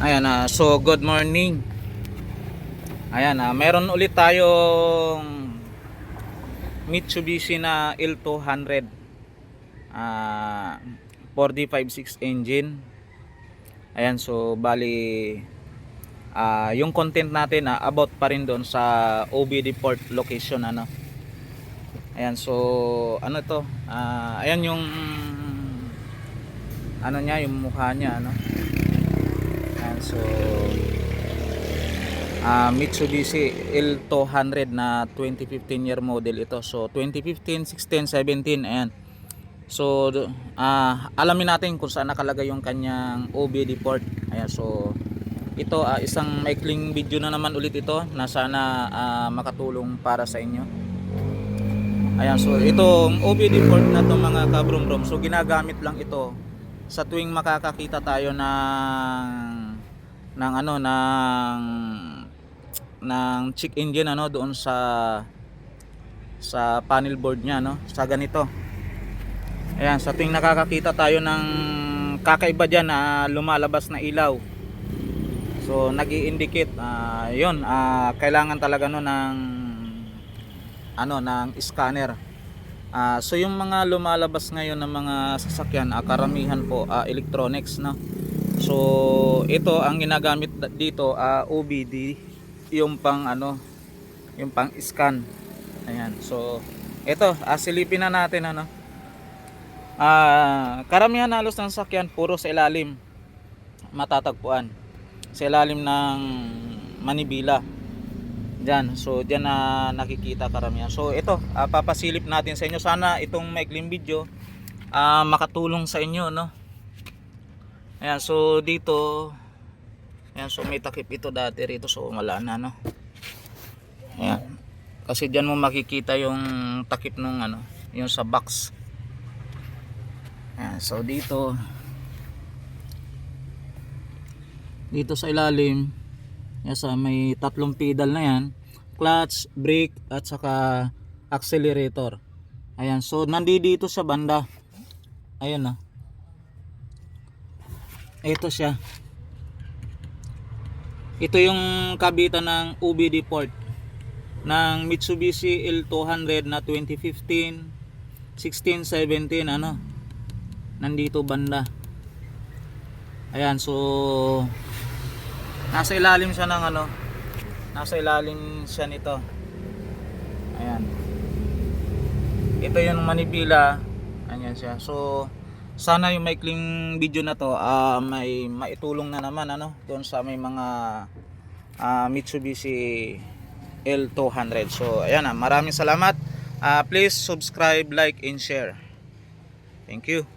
Ayan, so good morning. Ayan, meron ulit tayong Mitsubishi na L200 4D56 engine. Ayan, so bali yung content natin about pa rin doon sa OBD port location ano. Ayan, so ano to? Ayan yung ano niya, yung mukha niya ano. Ayan, so Mitsubishi L200 na 2015 year model ito. So 2015, 16, 17, ayan. So alamin natin kung saan nakalagay yung kanyang OBD port. Ayan, so ito isang maikling video na naman ulit ito na sana makatulong para sa inyo. Ayan, so itong OBD port na to mga kabrum-brum, so ginagamit lang ito sa tuwing makakakita tayo ng ano ng check engine ano doon sa panel board niya no, sa ganito. Ayan, sa tuwing nakakakita tayo ng kakaiba diyan na lumalabas na ilaw, so nag-i-indicate yun, kailangan talaga no ng ano ng scanner. So yung mga lumalabas ngayon ng mga sasakyan, karamihan po electronics no. So ito ang ginagamit dito, OBD, yung pang ano, yung pang scan. Ayan, so ito silipin na natin ano. Karamihan halos ng sasakyan puro sa ilalim matatagpuan, sa ilalim ng manibela dyan. So dyan na nakikita karamihan. So ito papasilip natin sa inyo. Sana itong maikling video makatulong sa inyo no. Ayan, so dito, ayan, so may takip ito dati rito, so wala na no. Ayan, kasi dyan mo makikita yung takip nung ano, yung sa box. Ayan, so dito sa ilalim, yan, sa may tatlong pedal na yan, clutch, brake at saka accelerator. Ayan, so nandito sa banda. Ayan na, ito siya. Ito yung kabitan ng OBD port ng Mitsubishi L200 na 2015, 16, 17 ano, nandito banda. Ayan, so nasa ilalim siya ng ano, nasa ilalim siya nito. Ayan, ito yung manibela. Ayan siya. So sana yung maikling video na to may maitulong na naman ano doon sa may mga Mitsubishi L200. So ayan, maraming salamat. Please subscribe, like and share. Thank you.